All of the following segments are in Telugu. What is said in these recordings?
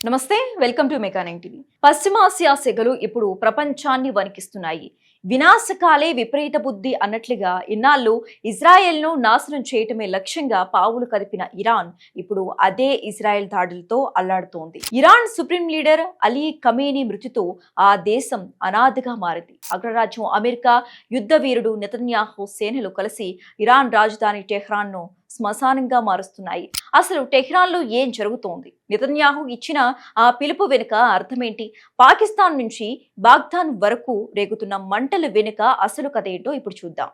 నమస్తే, వెల్కమ్ టు మెకానింగ్ టీవీ. పశ్చిమాసియా సెగలు ఇప్పుడు ప్రపంచాన్ని వణికిస్తున్నాయి. వినాశకాలే విపరీత బుద్ధి అన్నట్లుగా ఇన్నాళ్ళు ఇజ్రాయెల్ను నాశనం చేయటమే లక్ష్యంగా పావులు కదిపిన ఇరాన్ ఇప్పుడు అదే ఇజ్రాయెల్ దాడులతో అల్లాడుతోంది. Iran supreme leader Ali Khamenei మృతితో ఆ దేశం అనాథగా మారింది. అగ్రరాజ్యం అమెరికా, యుద్ధ వీరుడు నెతన్యాహు సేనలు కలిసి ఇరాన్ రాజధాని టెహ్రాన్ను శ్మశానంగా మారుస్తున్నాయి. అసలు టెహ్రాన్లో ఏం జరుగుతోంది? నెతన్యాహు ఇచ్చిన ఆ పిలుపు వెనుక అర్థమేంటి? పాకిస్తాన్ నుంచి బాగ్దాద్ వరకు రేగుతున్న మంటల వెనుక అసలు కథ ఏంటో ఇప్పుడు చూద్దాం.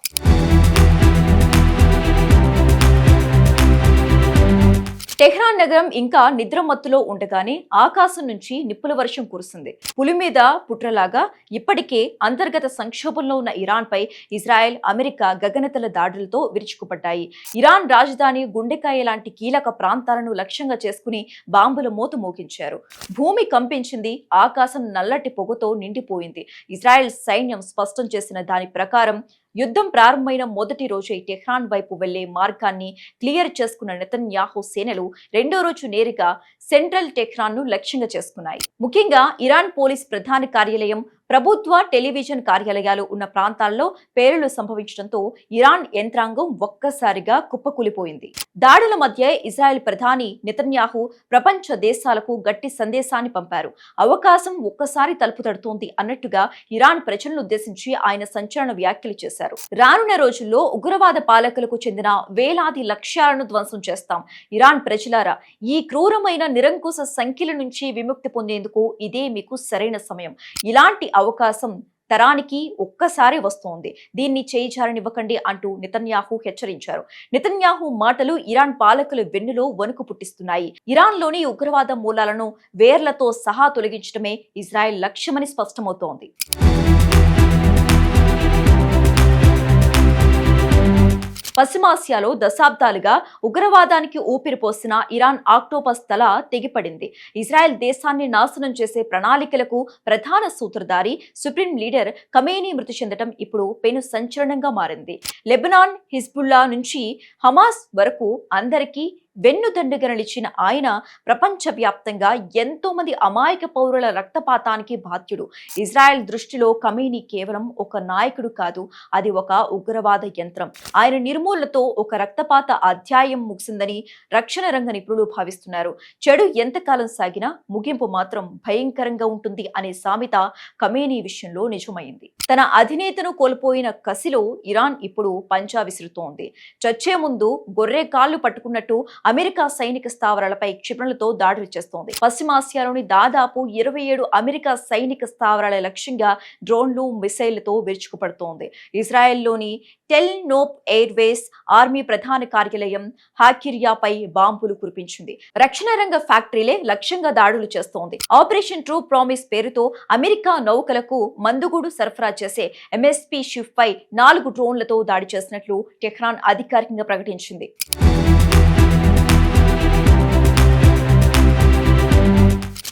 టెహ్రాన్ నగరం ఇంకా నిద్రమత్తులో ఉండగానే ఆకాశం నుంచి నిప్పుల వర్షం కురుస్తుంది. పులి మీద పుట్రలాగా ఇప్పటికే అంతర్గత సంక్షోభంలో ఉన్న ఇరాన్ పై ఇజ్రాయెల్, అమెరికా గగనతల దాడులతో విరుచుకుపడ్డాయి. ఇరాన్ రాజధాని గుండెకాయ లాంటి కీలక ప్రాంతాలను లక్ష్యంగా చేసుకుని బాంబుల మోత మోగించారు. భూమి కంపించింది, ఆకాశం నల్లటి పొగతో నిండిపోయింది. ఇజ్రాయెల్ సైన్యం స్పష్టం చేసిన దాని ప్రకారం యుద్ధం ప్రారంభమైన మొదటి రోజే టెహ్రాన్ వైపు వెళ్లే మార్గాన్ని క్లియర్ చేసుకున్న నెతన్యాహు సేనలు రెండో రోజు నేరుగా సెంట్రల్ టెహ్రాన్ ను లక్ష్యంగా చేసుకున్నాయి. ముఖ్యంగా ఇరాన్ పోలీస్ ప్రధాన కార్యాలయం, ప్రభుత్వ టెలివిజన్ కార్యాలయాలు ఉన్న ప్రాంతాల్లో పేలుళ్లు సంభవించడంతో ఇరాన్ యంత్రాంగం ఒక్కసారిగా కుప్పకూలిపోయింది. దాడుల మధ్య ఇజ్రాయెల్ ప్రధాని నెతన్యాహు ప్రపంచ దేశాలకు గట్టి సందేశాన్ని పంపారు. అవకాశం ఒక్కసారి తలుపు తడుతోంది అన్నట్టుగా ఇరాన్ ప్రజలను ఉద్దేశించి ఆయన సంచలన వ్యాఖ్యలు చేశారు. రానున్న రోజుల్లో ఉగ్రవాద పాలకులకు చెందిన వేలాది లక్ష్యాలను ధ్వంసం చేస్తాం. ఇరాన్ ప్రజలారా, ఈ క్రూరమైన నిరంకుశ సంఖ్యల నుంచి విముక్తి పొందేందుకు ఇదే మీకు సరైన సమయం. ఇలాంటి అవకాశం తరానికి ఒక్కసారి వస్తోంది. దీన్ని చేయిచారనివ్వకండి అంటూ నెతన్యాహు హెచ్చరించారు. నెతన్యాహు మాటలు ఇరాన్ పాలకుల వెన్నులో వణుకు పుట్టిస్తున్నాయి. ఇరాన్లోని ఉగ్రవాద మూలాలను వేర్లతో సహా తొలగించడమే ఇజ్రాయెల్ లక్ష్యమని స్పష్టమవుతోంది. పశ్చిమాసియాలో దశాబ్దాలుగా ఉగ్రవాదానికి ఊపిరిపోసిన ఇరాన్ ఆక్టోపస్ తల తెగిపడింది. ఇజ్రాయెల్ దేశాన్ని నాశనం చేసే ప్రణాళికలకు ప్రధాన సూత్రధారి సుప్రీం లీడర్ ఖమేనీ మృతి చెందడం ఇప్పుడు పెను సంచలనంగా మారింది. లెబనాన్, హిజ్బుల్లా నుంచి హమాస్ వరకు అందరికీ వెన్నుదండుగా నిలిచిన ఆయన ప్రపంచవ్యాప్తంగా ఎంతో మంది అమాయక పౌరుల రక్తపాతానికి బాధ్యుడు. ఇజ్రాయెల్ దృష్టిలో ఖమేనీ కేవలం ఒక నాయకుడు కాదు, అది ఒక ఉగ్రవాద యంత్రం. ఆయన నిర్మూలనతో ఒక రక్తపాత అధ్యాయం ముగిసిందని రక్షణ రంగ నిపుణులు భావిస్తున్నారు. చెడు ఎంతకాలం సాగినా ముగింపు మాత్రం భయంకరంగా ఉంటుంది అనే సామెత ఖమేనీ విషయంలో నిజమైంది. తన అధినేతను కోల్పోయిన కసిలో ఇరాన్ ఇప్పుడు పంజా విసురుతోంది. చచ్చే ముందు గొర్రె కాళ్లు పట్టుకున్నట్టు అమెరికా సైనిక స్థావరాలపై క్షిపణులతో దాడులు చేస్తోంది. పశ్చిమాసియాలోని దాదాపు 27 అమెరికా సైనిక స్థావరాల లక్ష్యంగా డ్రోన్లు, మిసైళ్లతో విరుచుకుపడుతోంది. ఇజ్రాయెల్లోని టెల్ నోప్ ఎయిర్వేస్, ఆర్మీ ప్రధాన కార్యాలయం హాకిరియాపై బాంబులు కురిపించింది. రక్షణ రంగ ఫ్యాక్టరీలే లక్ష్యంగా దాడులు చేస్తోంది. ఆపరేషన్ ట్రూ ప్రామిస్ పేరుతో అమెరికా నౌకలకు మందుగుడు సరఫరా చేసే MSP షిప్ పై 4 డ్రోన్లతో దాడి చేసినట్లు టెహ్రాన్ అధికారికంగా ప్రకటించింది.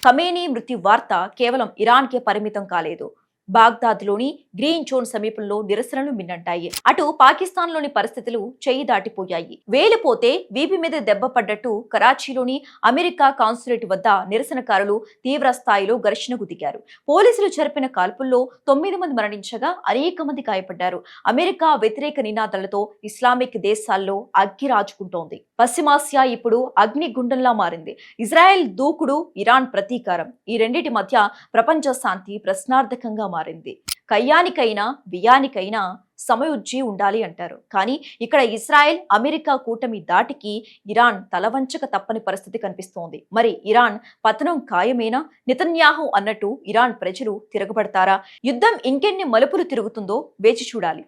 ఖమేనీ మృతి వార్త కేవలం ఇరాన్కే పరిమితం కాలేదు. బాగ్దాద్లోని గ్రీన్ జోన్ సమీపంలో నిరసనలు మిన్నంటాయి. అటు పాకిస్తాన్లోని పరిస్థితులు చేయి దాటిపోయాయి. వేలిపోతే వీపి మీద దెబ్బ పడ్డట్టు కరాచీలోని అమెరికా కాన్సులేట్ వద్ద నిరసనకారులు తీవ్ర స్థాయిలో ఘర్షణకు దిగారు. పోలీసులు జరిపిన కాల్పుల్లో 9 మంది మరణించగా అనేక మంది గాయపడ్డారు. అమెరికా వ్యతిరేక నినాదాలతో ఇస్లామిక్ దేశాల్లో అగ్గి రాజుకుంటోంది. పశ్చిమాసియా ఇప్పుడు అగ్నిగుండంలా మారింది. ఇజ్రాయెల్ దూకుడు, ఇరాన్ ప్రతీకారం, ఈ రెండింటి మధ్య ప్రపంచ శాంతి ప్రశ్నార్థకంగా మారింది. కయ్యానికైనా బియ్యానికైనా సమయోజ్జి ఉండాలి అంటారు. కానీ ఇక్కడ ఇజ్రాయెల్, అమెరికా కూటమి దాటికి ఇరాన్ తలవంచక తప్పని పరిస్థితి కనిపిస్తోంది. మరి ఇరాన్ పతనం ఖాయమేనా? నెతన్యాహు అన్నట్టు ఇరాన్ ప్రజలు తిరగబడతారా? యుద్ధం ఇంకెన్ని మలుపులు తిరుగుతుందో వేచి చూడాలి.